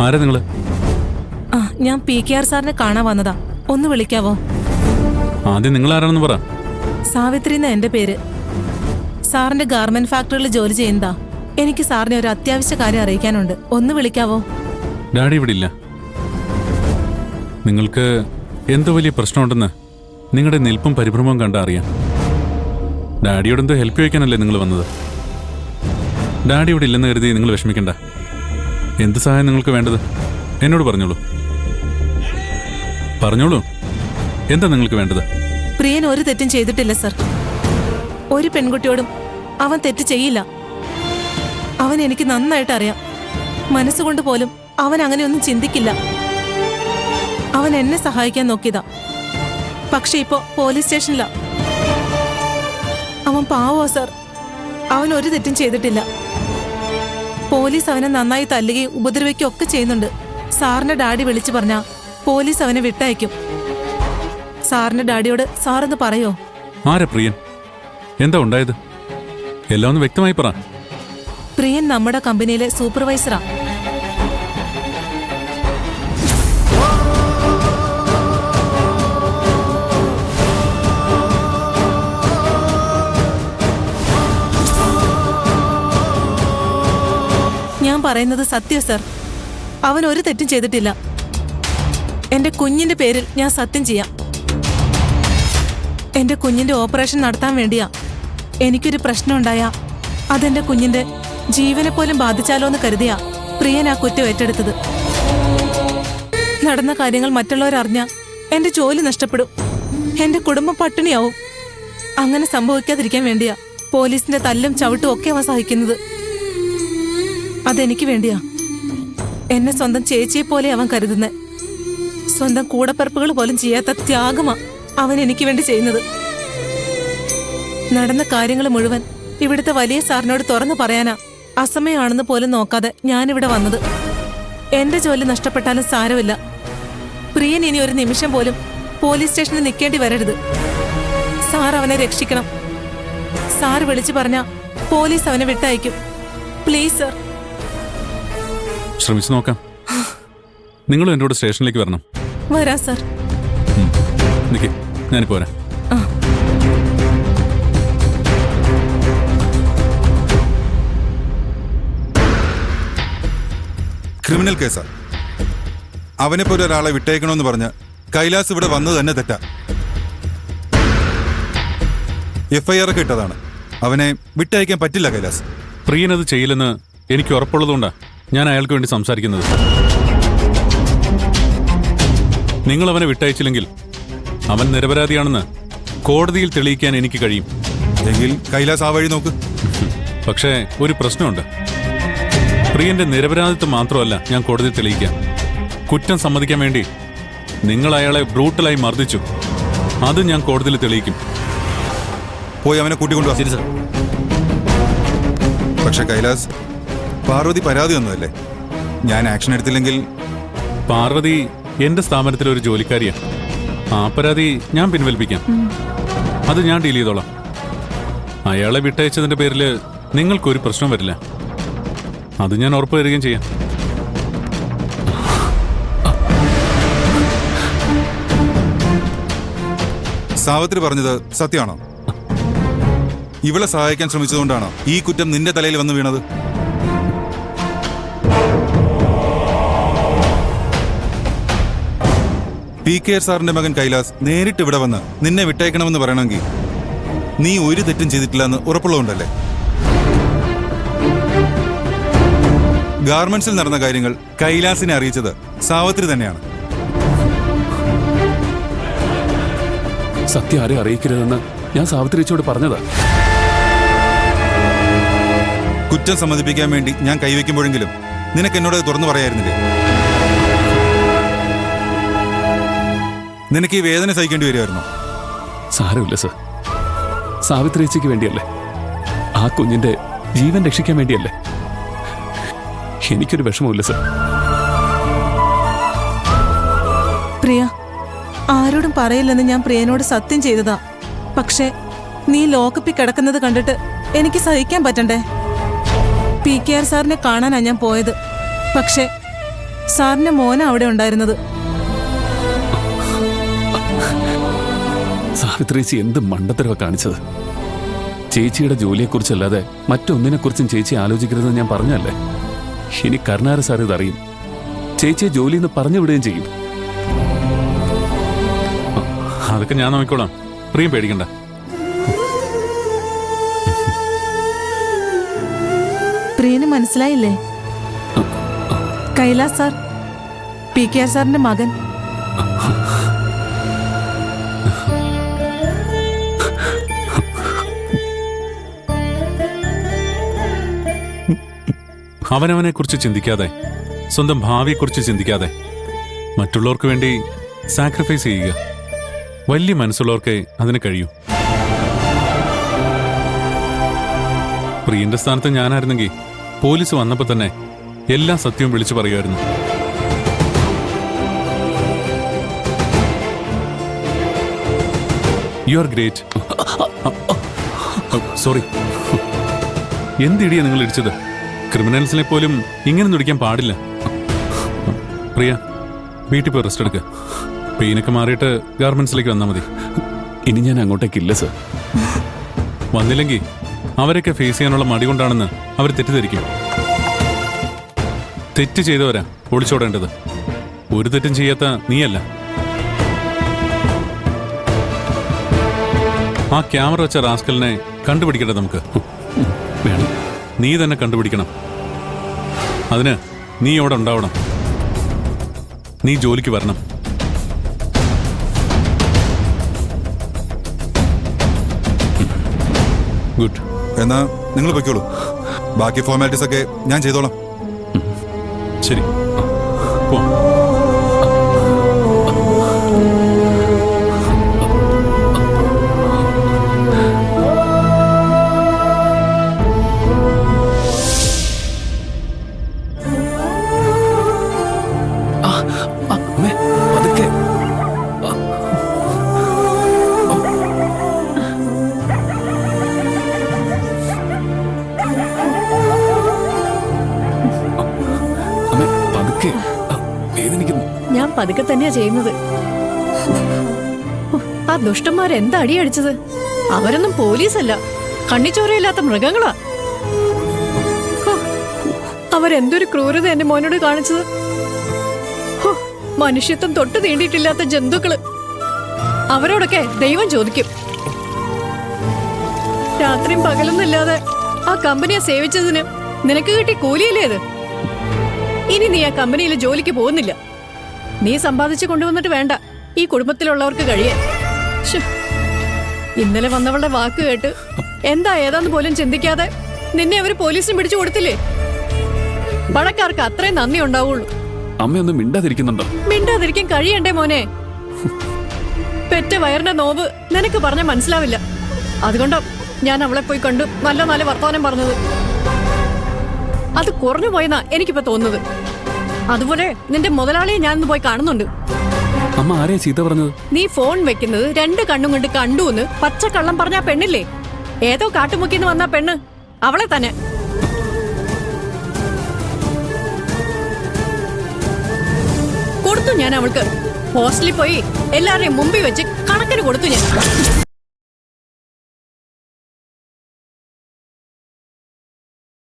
ആരാ നിങ്ങള്? ഞാൻ PKR സാറിനെ കാണാൻ വന്നതാ. ഒന്ന് വിളിക്കാവോ? ആദ്യം നിങ്ങൾ ആരാണെന്ന് പറ. സാവിത്രി എന്ന എന്റെ പേര്. സാറിന്റെ ഗാർമെന്റ് ഫാക്ടറിയിൽ ജോലി ചെയ്യുന്നതാ. എനിക്ക് സാറിനെ ഒരു അത്യാവശ്യ കാര്യം അറിയിക്കാനുണ്ട്. ഒന്ന് വിളിക്കാവോ? ഡാഡി ഇവിടെ ഇല്ല. നിങ്ങൾക്ക് എന്തോ വലിയ പ്രശ്നമുണ്ടെന്ന് നിങ്ങളുടെ നിൽപ്പും പരിഭ്രമവും കണ്ടാ അറിയാം. ഡാഡിയോട് എന്തോ ഹെൽപ്പ് ചോദിക്കാനല്ലേ നിങ്ങൾ വന്നത്. ഡാഡി ഇവിടെ ഇല്ലെന്ന് കരുതി നിങ്ങൾ വിഷമിക്കണ്ട. എന്ത് സഹായം നിങ്ങൾക്ക് വേണ്ടത് എന്നോട് പറഞ്ഞോളൂ. പറഞ്ഞോളൂ, എന്താ നിങ്ങൾക്ക് വേണ്ടത്? പ്രിയൻ ഒരു തെറ്റും ചെയ്തിട്ടില്ല സർ. ഒരു പെൺകുട്ടിയോടും അവൻ തെറ്റ് ചെയ്യില്ല. അവൻ എനിക്ക് നന്നായിട്ട് അറിയാം. മനസ്സുകൊണ്ട് പോലും അവൻ അങ്ങനെയൊന്നും ചിന്തിക്കില്ല. അവൻ എന്നെ സഹായിക്കാൻ നോക്കിയതാ. പക്ഷെ ഇപ്പോ പോലീസ് സ്റ്റേഷനിലാ. അവൻ പാവോ സർ. അവൻ ഒരു തെറ്റും ചെയ്തിട്ടില്ല. പോലീസ് അവനെ നന്നായി തല്ലുകയും ഉപദ്രവിക്കുകയും ഒക്കെ ചെയ്യുന്നുണ്ട്. സാറിന്റെ ഡാഡി വിളിച്ചു പറഞ്ഞാ പോലീസ് അവനെ വിട്ടയക്കും. സാറിന്റെ ഡാഡിയോട് സാറെന്ന് പറയോ? ആരാ പ്രിയൻ? എന്താ ഉണ്ടായത്? എല്ലാം ഒന്ന് വ്യക്തമായി പറ. പ്രിയൻ നമ്മുടെ കമ്പനിയിലെ സൂപ്പർവൈസറാ. ഞാൻ പറയുന്നത് സത്യം സർ. അവൻ ഒരു തെറ്റും ചെയ്തിട്ടില്ല. എന്റെ കുഞ്ഞിന്റെ പേരിൽ ഞാൻ സത്യം ചെയ്യാം. എന്റെ കുഞ്ഞിന്റെ ഓപ്പറേഷൻ നടത്താൻ വേണ്ടിയാ. എനിക്കൊരു പ്രശ്നം ഉണ്ടായാ അതെന്റെ കുഞ്ഞിന്റെ ജീവനെ പോലും ബാധിച്ചാലോ എന്ന് കരുതിയാ പ്രിയൻ ആ കുറ്റം ഏറ്റെടുത്തത്. നടന്ന കാര്യങ്ങൾ മറ്റുള്ളവരറിഞ്ഞാ എന്റെ ജോലി നഷ്ടപ്പെടും. എന്റെ കുടുംബം പട്ടിണിയാവും. അങ്ങനെ സംഭവിക്കാതിരിക്കാൻ വേണ്ടിയാ പോലീസിന്റെ തല്ലും ചവിട്ടും ഒക്കെ അവൻ സഹിക്കുന്നത്. അതെനിക്ക് വേണ്ടിയാ. എന്നെ സ്വന്തം ചേച്ചിയെ പോലെ അവൻ കരുതുന്നത്. സ്വന്തം കൂടപ്പിറപ്പുകൾ പോലും ചെയ്യാത്ത ത്യാഗമാ അവൻ എനിക്ക് വേണ്ടി ചെയ്യുന്നത്. നടന്ന കാര്യങ്ങൾ മുഴുവൻ ഇവിടുത്തെ വലിയ സാറിനോട് തുറന്നു പറയാനാ അസമയമാണെന്ന് പോലും നോക്കാതെ ഞാനിവിടെ വന്നത്. എന്റെ ജോലി നഷ്ടപ്പെട്ടാലും സാരമില്ല. പ്രിയൻ ഇനി ഒരു നിമിഷം പോലും പോലീസ് സ്റ്റേഷനിൽ നിൽക്കേണ്ടി വരരുത്. സാർ അവനെ രക്ഷിക്കണം. സാർ വിളിച്ചു പറഞ്ഞാ പോലീസ് അവനെ വിട്ടയക്കും. Please sir. ശ്രമിച്ചു നോക്കാം. നിങ്ങളും എന്നോട് സ്റ്റേഷനിലേക്ക് വരണം. വരാം സർ. നിക്ക്, ഞാനിപ്പോ വരാം. ക്രിമിനൽ കേസാ. അവനെപ്പോലെ ഒരാളെ വിട്ടയക്കണമെന്ന് പറഞ്ഞ് കൈലാസ് ഇവിടെ വന്നത് തന്നെ തെറ്റാ. FIR ഒക്കെ ഇട്ടതാണ്. അവനെ വിട്ടയക്കാൻ പറ്റില്ല കൈലാസ്. പ്രിയൻ അത് ചെയ്യില്ലെന്ന് എനിക്ക് ഉറപ്പുള്ളതുകൊണ്ടാ ഞാൻ അയാൾക്ക് വേണ്ടി സംസാരിക്കുന്നത്. നിങ്ങൾ അവനെ വിട്ടയച്ചില്ലെങ്കിൽ അവൻ നിരപരാധിയാണെന്ന് കോടതിയിൽ തെളിയിക്കാൻ എനിക്ക് കഴിയും. എങ്കിൽ കൈലാസ് ആ വഴി നോക്ക്. പക്ഷേ ഒരു പ്രശ്നമുണ്ട്. പ്രിയന്റെ നിരപരാധിത്വം മാത്രമല്ല ഞാൻ കോടതിയിൽ തെളിയിക്കാം. കുറ്റം സമ്മതിക്കാൻ വേണ്ടി നിങ്ങൾ അയാളെ ബ്രൂട്ടലായി മർദ്ദിച്ചു. അത് ഞാൻ കോടതിയിൽ തെളിയിക്കും. പോയി അവനെ കൂട്ടിക്കൊണ്ടുവാ. പക്ഷെ കൈലാസ്, പാർവതി പരാതി ഒന്നുമല്ലേ? ഞാൻ ആക്ഷൻ എടുത്തില്ലെങ്കിൽ? പാർവതി എന്റെ സ്ഥാപനത്തിലെ ഒരു ജോലിക്കാരിയാണ്. ആ പരാതി ഞാൻ പിൻവലിപ്പിക്കാം. അത് ഞാൻ ഡീൽ ചെയ്തോളാം. അയാളെ വിട്ടയച്ചതിന്റെ പേരിൽ നിങ്ങൾക്കൊരു പ്രശ്നം വരില്ല. അത് ഞാൻ ഉറപ്പ് തരികയും ചെയ്യാം. സാവിത്രി പറഞ്ഞത് സത്യമാണോ? ഇവളെ സഹായിക്കാൻ ശ്രമിച്ചതുകൊണ്ടാണോ ഈ കുറ്റം നിന്റെ തലയിൽ വന്ന് വീണത്? PKR സാറിന്റെ മകൻ കൈലാസ് നേരിട്ട് ഇവിടെ വന്ന് നിന്നെ വിട്ടയക്കണമെന്ന് പറയണമെങ്കിൽ നീ ഒരു തെറ്റും ചെയ്തിട്ടില്ല എന്ന് ഉറപ്പുള്ളതുകൊണ്ടല്ലേ? ഗാർമെന്റ്സിൽ നടന്ന കാര്യങ്ങൾ കൈലാസിനെ അറിയിച്ചത് സാവിത്രി തന്നെയാണ്. സത്യം ആരെ അറിയിക്കരുതെന്ന് ഞാൻ സാവിത്രിയോട് പറഞ്ഞതാ. കുറ്റം സമ്മതിപ്പിക്കാൻ വേണ്ടി ഞാൻ കൈവയ്ക്കുമ്പോഴെങ്കിലും നിനക്ക് എന്നോട് തുറന്നു പറയായിരുന്നില്ലേ? നിനക്ക് ഈ വേദന സഹിക്കേണ്ടി വരുമായിരുന്നോ? സാരമില്ല സർ. സാവിത്രിയച്ചയ്ക്ക് വേണ്ടിയല്ലേ, ആ കുഞ്ഞിന്റെ ജീവൻ രക്ഷിക്കാൻ വേണ്ടിയല്ലേ. എനിക്കൊരു വിഷമമില്ല സർ. പ്രിയ, ആരോടും പറയില്ലെന്ന് ഞാൻ പ്രിയനോട് സത്യം ചെയ്തതാ. പക്ഷേ നീ ലോക്കപ്പിൽ കിടക്കുന്നത് കണ്ടിട്ട് എനിക്ക് സഹിക്കാൻ പറ്റണ്ടേ? PKR സാറിനെ കാണാനാ ഞാൻ പോയത്. പക്ഷേ സാറിന്റെ മോനാ അവിടെ ഉണ്ടായിരുന്നത്. സാവിത്രിച്ചി എന്ത് മണ്ടത്തരവാ കാണിച്ചത്. ചേച്ചിയുടെ ജോലിയെക്കുറിച്ചല്ലാതെ മറ്റൊന്നിനെക്കുറിച്ചും ചേച്ചി ആലോചിക്കരുതെന്ന് ഞാൻ പറഞ്ഞല്ലേ. ഇനി കരുണാര സാർ ഇതറിയും, ചേച്ചിയെ ജോലിന്ന് പറഞ്ഞു വിടുകയും ചെയ്യും. അതൊക്കെ ഞാൻ നോക്കിക്കോളാം, പ്രിയം പേടിക്കണ്ട. പ്രിയന് മനസ്സിലായില്ലേ? കൈലാസ് സാർ, PKR സാറിന്റെ മകൻ. അവനവനെ കുറിച്ച് ചിന്തിക്കാതെ, സ്വന്തം ഭാവിയെക്കുറിച്ച് ചിന്തിക്കാതെ മറ്റുള്ളവർക്ക് വേണ്ടി സാക്രിഫൈസ് ചെയ്യുക വലിയ മനസ്സുള്ളവർക്ക് അതിന് കഴിയൂ. പ്രിയന്റെ സ്ഥാനത്ത് ഞാനായിരുന്നെങ്കിൽ പോലീസ് വന്നപ്പോ തന്നെ എല്ലാ സത്യവും വിളിച്ചു പറയുമായിരുന്നു. You are great. സോറി, എന്തിടിയാ നിങ്ങൾ ഇടിച്ചത്? ക്രിമിനൽസിനെ പോലും ഇങ്ങനെ നുടിക്കാൻ പാടില്ല. പ്രിയ, വീട്ടിൽ പോയി റെസ്റ്റ് എടുക്കുക. പെയിനൊക്കെ മാറിയിട്ട് ഗാർമെന്റ്സിലേക്ക് വന്നാൽ മതി. ഇനി ഞാൻ അങ്ങോട്ടേക്കില്ല സർ. വന്നില്ലെങ്കിൽ അവരൊക്കെ ഫേസ് ചെയ്യാനുള്ള മടി കൊണ്ടാണെന്ന് അവർ തെറ്റിദ്ധരിക്കും. തെറ്റ് ചെയ്തവരാ ഒളിച്ചോടേണ്ടത്, ഒരു തെറ്റും ചെയ്യാത്ത നീയല്ല. ആ ക്യാമറ വെച്ച റാസ്കലിനെ കണ്ടുപിടിക്കട്ടെ നമുക്ക്. വേണം. നീ തന്നെ കണ്ടുപിടിക്കണം. അതിന് നീ അവിടെ ഉണ്ടാവണം. നീ ജോലിക്ക് വരണം. ഗുഡ്. എന്നാ നിങ്ങൾ പൊയ്ക്കോളൂ, ബാക്കി ഫോർമാലിറ്റീസ് ഒക്കെ ഞാൻ ചെയ്തോളാം. ശരി, പോ. അമ്മേ, പതുക്കെ. അമ്മേ, പതുക്കെ. വേദനിക്കുന്നു. ഞാൻ പതുക്കെ തന്നെയാ ചെയ്യുന്നത്. ആ ദുഷ്ടന്മാരെന്താ അടിയടിച്ചത്? അവരൊന്നും പോലീസല്ല, കണ്ണിച്ചോരയില്ലാത്ത മൃഗങ്ങളാ. ഹോ, അവരെന്തൊരു ക്രൂരത എന്റെ മോനോട് കാണിച്ചത്. ഹോ, മനുഷ്യത്വം തൊട്ട് തീണ്ടിയിട്ടില്ലാത്ത ജന്തുക്കള്. അവരോടൊക്കെ ദൈവം ചോദിക്കും. രാത്രിയും പകലൊന്നുമില്ലാതെ ആ കമ്പനിയെ സേവിച്ചതിന് നിനക്ക് കിട്ടിയ കൂലിയല്ലേ അത്? ഇനി നീ ആ കമ്പനിയിൽ ജോലിക്ക് പോകുന്നില്ല. നീ സമ്പാദിച്ചു കൊണ്ടുവന്നിട്ട് വേണ്ട ഈ കുടുംബത്തിലുള്ളവർക്ക് കഴിയാൻ. ശ്ശെ, ഇന്നലെ വന്നവളുടെ വാക്ക് കേട്ട് എന്താ ഏതാന്ന് പോലും ചിന്തിക്കാതെ നിന്നെ അവര് പോലീസിന് പിടിച്ചു കൊടുത്തില്ലേ? പണക്കാർക്ക് അത്രയും നന്ദി ഉണ്ടാവുള്ളൂ. അമ്മയൊന്നും മിണ്ടാതിരിക്കുന്നുണ്ടോ? മിണ്ടാതിരിക്കാൻ കഴിയണ്ടേ മോനെ? പെറ്റ വയറിന്റെ നോവ് നിനക്ക് പറഞ്ഞ മനസ്സിലാവില്ല. അതുകൊണ്ടാ ഞാൻ അവളെ പോയി കണ്ടു നല്ല നല്ല വർത്തമാനം പറഞ്ഞത്. അത് കുറഞ്ഞു പോയെന്നാ എനിക്കിപ്പോ തോന്നുന്നത്. അതുപോലെ നിന്റെ മുതലാളിയെ ഞാനിന്ന് പോയി കാണുന്നുണ്ട്. അമ്മ ആരെയാ ചീത്ത പറഞ്ഞത്? നീ ഫോൺ വെക്കുന്നത് 2 കണ്ണും കൊണ്ട് കണ്ടുവെന്ന് പച്ചക്കള്ളം പറഞ്ഞ പെണ്ണില്ലേ? ഏതോ കാട്ടുമുക്കിന്ന് വന്ന പെണ്ണ്, അവളെ തന്നെ. കൊടുത്തു ഞാൻ അവൾക്ക്. ഹോസ്റ്റലിൽ പോയി എല്ലാവരുടെയും മുമ്പിൽ വെച്ച് കണക്കിന് കൊടുത്തു ഞാൻ.